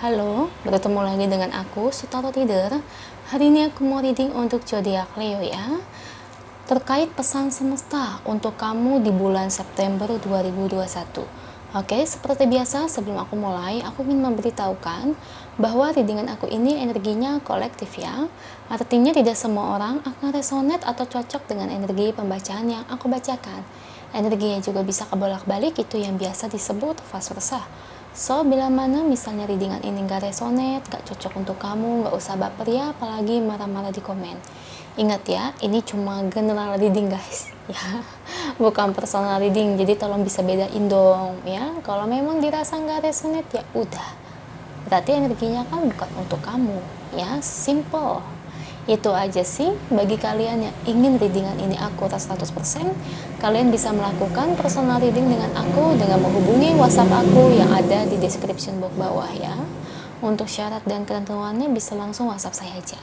Halo, bertemu lagi dengan aku, Sutaro Reader. Hari ini aku mau reading untuk zodiak Leo ya. Terkait pesan semesta untuk kamu di bulan September 2021. Oke, seperti biasa sebelum aku mulai, aku ingin memberitahukan bahwa readingan aku ini energinya kolektif ya. Artinya tidak semua orang akan resonate atau cocok dengan energi pembacaan yang aku bacakan. Energinya juga bisa kebolak-balik, itu yang biasa disebut vice versa. So, bila mana misalnya readingan ini gak resonate, gak cocok untuk kamu, gak usah baper ya, apalagi marah-marah di komen. Ingat ya, ini cuma general reading guys, ya, bukan personal reading, jadi tolong bisa bedain dong, ya. Kalau memang dirasa gak resonate, ya udah, berarti energinya kan bukan untuk kamu, ya, simple. Itu aja sih. Bagi kalian yang ingin readingan ini akurat 100%, kalian bisa melakukan personal reading dengan aku dengan menghubungi WhatsApp aku yang ada di description box bawah ya. Untuk syarat dan ketentuannya bisa langsung WhatsApp saya aja.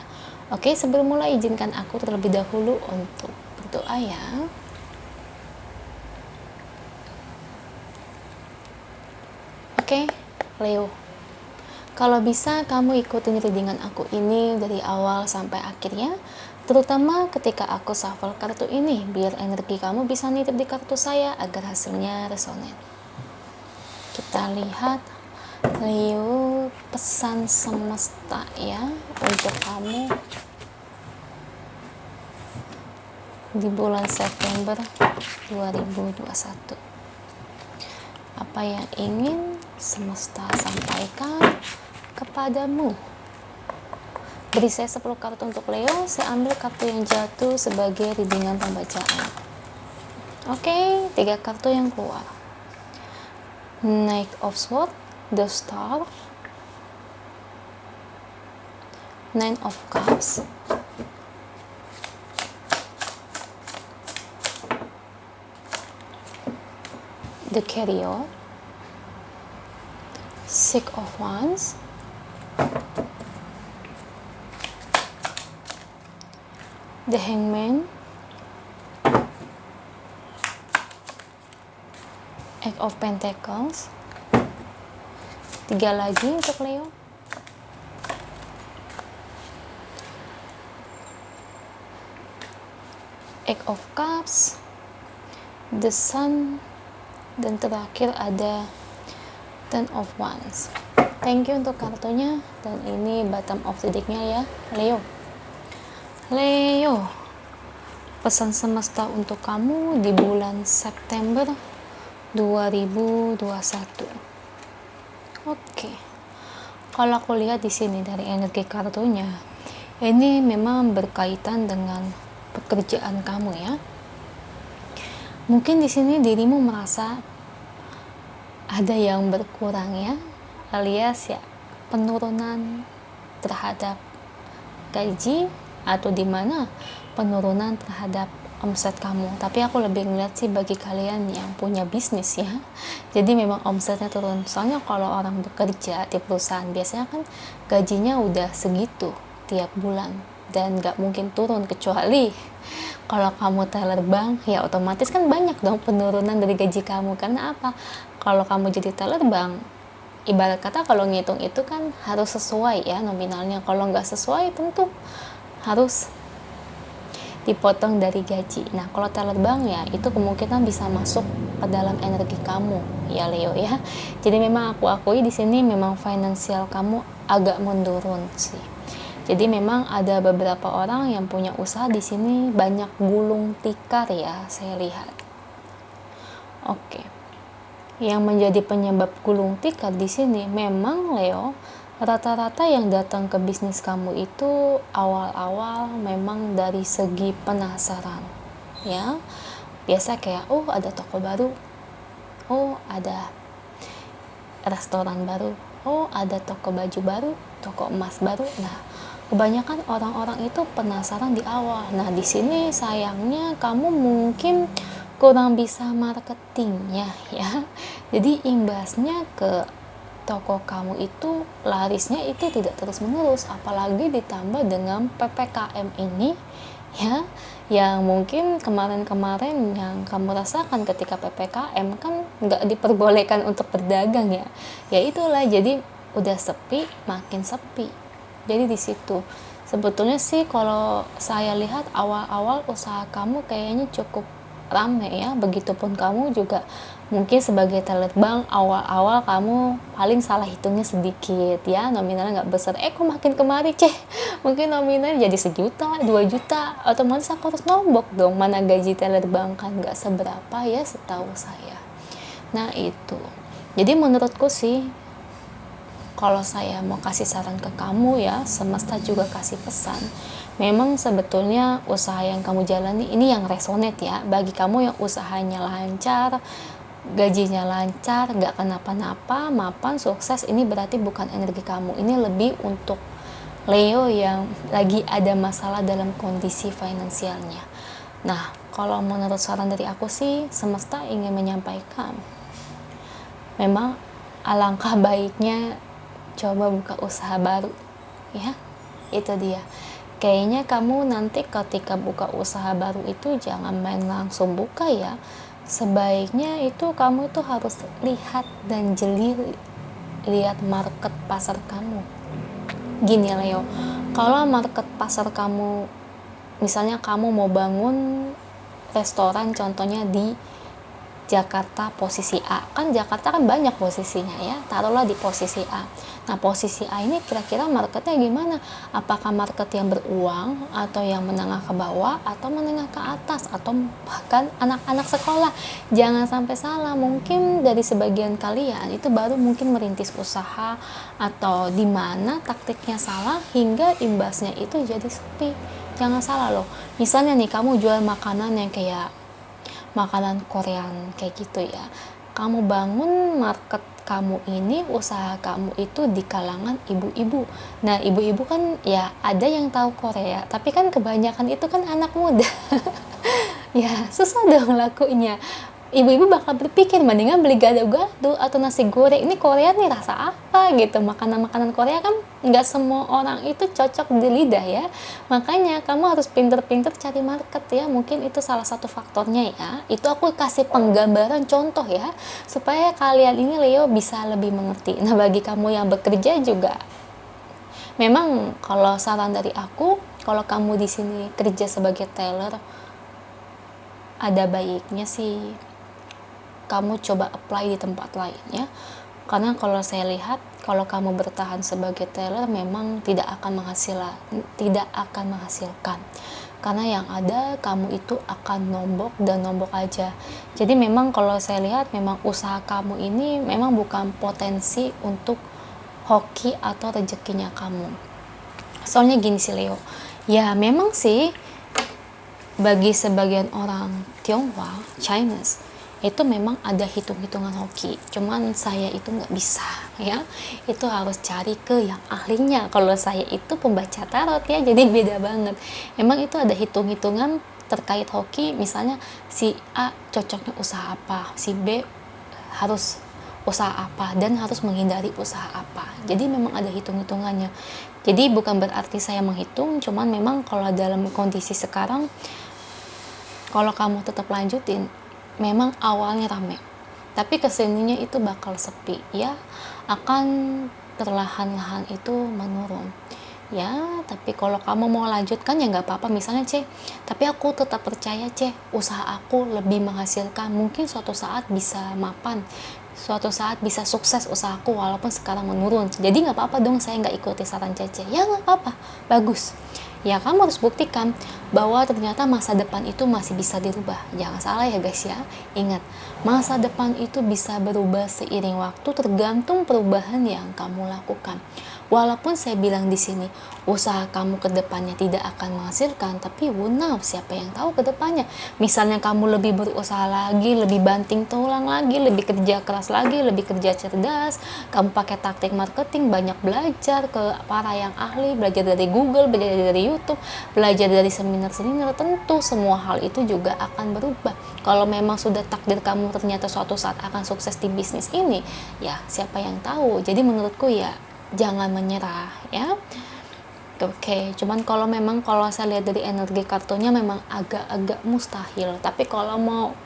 Oke, sebelum mulai izinkan aku terlebih dahulu untuk berdoa ya. Oke, Leo. Kalau bisa kamu ikutin readingan aku ini dari awal sampai akhirnya, terutama ketika aku shuffle kartu ini, biar energi kamu bisa nitip di kartu saya agar hasilnya resonate. Kita lihat Leo, pesan semesta ya untuk kamu di bulan September 2021. Apa yang ingin semesta sampaikan kepadamu? Beri saya 10 kartu untuk Leo. Saya ambil kartu yang jatuh sebagai readingan pembacaan. Oke, 3 kartu yang keluar. Knight of Swords, The Star, Nine of Cups, The Carrier, Six of Wands, The Hangman, Eight of Pentacles. 3 lagi untuk Leo. Eight of Cups, The Sun, dan terakhir ada Ten of Wands. Thank you untuk kartunya, dan ini bottom of the deck-nya ya, Leo. Leo, pesan semesta untuk kamu di bulan September 2021. Oke. Kalau aku lihat di sini dari energi kartunya, ini memang berkaitan dengan pekerjaan kamu ya. Mungkin di sini dirimu merasa ada yang berkurang ya, alias ya penurunan terhadap gaji, atau di mana penurunan terhadap omset kamu. Tapi aku lebih ngeliat sih bagi kalian yang punya bisnis ya, jadi memang omsetnya turun. Soalnya kalau orang bekerja di perusahaan biasanya kan gajinya udah segitu tiap bulan dan gak mungkin turun, kecuali kalau kamu teller bank ya otomatis kan banyak dong penurunan dari gaji kamu. Karena apa? Kalau kamu jadi teller bank, ibarat kata kalau ngitung itu kan harus sesuai ya nominalnya. Kalau nggak sesuai tentu harus dipotong dari gaji. Nah, kalau teller bank ya itu kemungkinan bisa masuk ke dalam energi kamu ya Leo ya. Jadi memang aku akui di sini memang finansial kamu agak menurun sih. Jadi memang ada beberapa orang yang punya usaha di sini banyak gulung tikar ya, saya lihat. Oke. Yang menjadi penyebab gulung tikar di sini memang Leo, rata-rata yang datang ke bisnis kamu itu awal-awal memang dari segi penasaran ya. Biasa kayak ada toko baru, ada restoran baru, ada toko baju baru, toko emas baru. Nah, kebanyakan orang-orang itu penasaran di awal. Nah, di sini sayangnya kamu mungkin kurang bisa marketingnya ya. Jadi imbasnya ke toko kamu itu larisnya itu tidak terus menerus, apalagi ditambah dengan PPKM ini ya, yang mungkin kemarin-kemarin yang kamu rasakan ketika PPKM kan nggak diperbolehkan untuk berdagang ya. Ya itulah, jadi udah sepi makin sepi. Jadi di situ sebetulnya sih kalau saya lihat awal-awal usaha kamu kayaknya cukup rame ya, begitupun kamu juga mungkin sebagai teller bank awal-awal kamu paling salah hitungnya sedikit ya, nominalnya nggak besar, kok makin kemari mungkin nominalnya jadi 1 juta 2 juta, otomatis aku harus nombok dong, mana gaji teller bank kan nggak seberapa ya setahu saya. Nah itu, jadi menurutku sih kalau saya mau kasih saran ke kamu ya, semesta juga kasih pesan. Memang sebetulnya usaha yang kamu jalani ini yang resonate ya. Bagi kamu yang usahanya lancar, gajinya lancar, nggak kenapa-napa, mapan, sukses, ini berarti bukan energi kamu. Ini lebih untuk Leo yang lagi ada masalah dalam kondisi finansialnya. Nah, kalau menurut saran dari aku sih, semesta ingin menyampaikan, memang alangkah baiknya coba buka usaha baru ya. Itu dia, kayaknya kamu nanti ketika buka usaha baru itu jangan main langsung buka ya, sebaiknya itu kamu itu harus lihat dan jeli, lihat market pasar kamu. Gini Leo, kalau market pasar kamu, misalnya kamu mau bangun restoran contohnya di Jakarta posisi A, kan Jakarta kan banyak posisinya ya, taruhlah di posisi A. Nah posisi A ini kira-kira marketnya gimana? Apakah market yang beruang, atau yang menengah ke bawah, atau menengah ke atas, atau bahkan anak-anak sekolah? Jangan sampai salah, mungkin dari sebagian kalian itu baru mungkin merintis usaha, atau di mana taktiknya salah hingga imbasnya itu jadi sepi. Jangan salah loh, misalnya nih kamu jual makanan yang kayak makanan Korean kayak gitu ya, kamu bangun market kamu ini, usaha kamu itu di kalangan ibu-ibu. Nah ibu-ibu kan ya ada yang tahu Korea, tapi kan kebanyakan itu kan anak muda. Ya susah dong lakunya. Ibu-ibu bakal berpikir mendingan beli gado-gado atau nasi goreng, ini Korea nih rasa apa gitu. Makanan-makanan Korea kan nggak semua orang itu cocok di lidah ya, makanya kamu harus pinter-pinter cari market ya. Mungkin itu salah satu faktornya ya. Itu aku kasih penggambaran contoh ya, supaya kalian ini Leo bisa lebih mengerti. Nah bagi kamu yang bekerja juga, memang kalau saran dari aku, kalau kamu di sini kerja sebagai teller, ada baiknya sih kamu coba apply di tempat lain ya. Karena kalau saya lihat, kalau kamu bertahan sebagai teller memang tidak akan menghasilkan. Karena yang ada kamu itu akan nombok dan nombok aja. Jadi memang kalau saya lihat memang usaha kamu ini memang bukan potensi untuk hoki atau rezekinya kamu. Soalnya gini sih Leo, ya memang sih bagi sebagian orang Tionghoa, Chinese, itu memang ada hitung-hitungan hoki, cuman saya itu nggak bisa ya, itu harus cari ke yang ahlinya. Kalau saya itu pembaca tarot ya, jadi beda banget. Emang itu ada hitung-hitungan terkait hoki, misalnya si A cocoknya usaha apa, si B harus usaha apa, dan harus menghindari usaha apa. Jadi memang ada hitung-hitungannya. Jadi bukan berarti saya menghitung, cuman memang kalau dalam kondisi sekarang, kalau kamu tetap lanjutin, memang awalnya rame, tapi kesininya itu bakal sepi ya, akan perlahan-lahan itu menurun ya. Tapi kalau kamu mau lanjutkan ya nggak apa-apa, misalnya tapi aku tetap percaya usaha aku lebih menghasilkan, mungkin suatu saat bisa mapan, suatu saat bisa sukses usahaku walaupun sekarang menurun. Jadi nggak apa-apa dong saya nggak ikuti saran ya nggak apa-apa, bagus ya. Kamu harus buktikan bahwa ternyata masa depan itu masih bisa dirubah. Jangan salah ya guys ya, ingat, masa depan itu bisa berubah seiring waktu, tergantung perubahan yang kamu lakukan. Walaupun saya bilang di sini usaha kamu ke depannya tidak akan menghasilkan, tapi who knows, siapa yang tahu ke depannya. Misalnya kamu lebih berusaha lagi, lebih banting tulang lagi, lebih kerja keras lagi, lebih kerja cerdas, kamu pakai taktik marketing, banyak belajar ke para yang ahli, belajar dari Google, belajar dari YouTube, belajar dari seminar-seminar, tentu semua hal itu juga akan berubah. Kalau memang sudah takdir kamu ternyata suatu saat akan sukses di bisnis ini, ya siapa yang tahu. Jadi menurutku ya jangan menyerah ya. Oke, cuman kalau saya lihat dari energi kartunya memang agak-agak mustahil, tapi kalau mau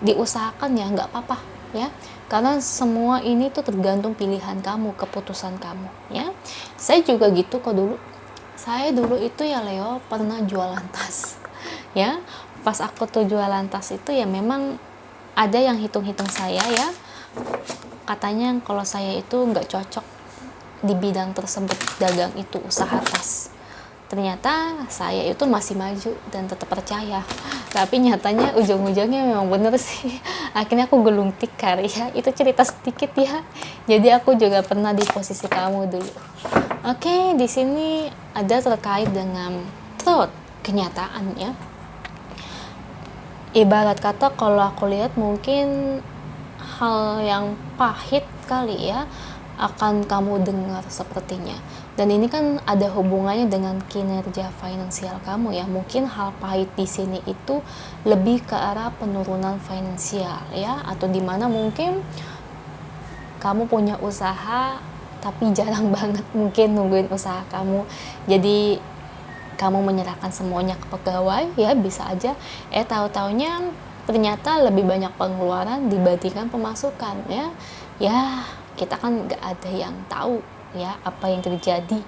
diusahakan ya nggak apa-apa, ya, karena semua ini tuh tergantung pilihan kamu, keputusan kamu, ya. Saya juga gitu kok dulu. Saya dulu itu ya Leo pernah jualan tas, ya. Pas aku tuh jualan tas itu ya memang ada yang hitung-hitung saya ya, katanya kalau saya itu nggak cocok di bidang tersebut, dagang itu, usaha tas. Ternyata saya itu masih maju dan tetap percaya, tapi nyatanya ujung-ujungnya memang bener sih. Akhirnya aku gulung tikar ya, itu cerita sedikit ya. Jadi aku juga pernah di posisi kamu dulu. Oke, di sini ada terkait dengan truth, kenyataan ya. Ibarat kata kalau aku lihat mungkin hal yang pahit kali ya akan kamu dengar sepertinya, dan ini kan ada hubungannya dengan kinerja finansial kamu ya. Mungkin hal pahit di sini itu lebih ke arah penurunan finansial ya, atau dimana mungkin kamu punya usaha tapi jarang banget mungkin nungguin usaha kamu, jadi kamu menyerahkan semuanya ke pegawai ya, bisa aja tahu-taunya ternyata lebih banyak pengeluaran dibandingkan pemasukan ya. Ya kita kan nggak ada yang tahu ya apa yang terjadi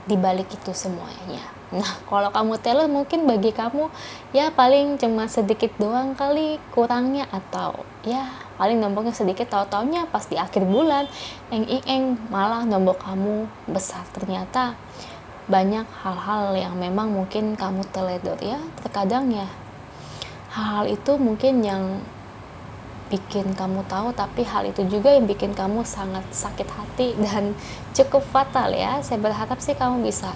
di balik itu semuanya. Nah kalau kamu teller mungkin bagi kamu ya paling cuma sedikit doang kali kurangnya, atau ya paling nomboknya sedikit, tahu-taunya pas di akhir bulan malah nombok kamu besar. Ternyata banyak hal-hal yang memang mungkin kamu teledor ya. Terkadang ya hal-hal itu mungkin yang bikin kamu tahu, tapi hal itu juga yang bikin kamu sangat sakit hati dan cukup fatal ya. Saya berharap sih kamu bisa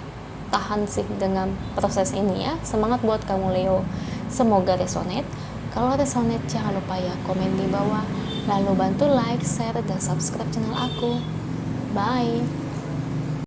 tahan sih dengan proses ini ya. Semangat buat kamu Leo, semoga resonate. Kalau resonate jangan lupa ya komen di bawah, lalu bantu like, share, dan subscribe channel aku. Bye.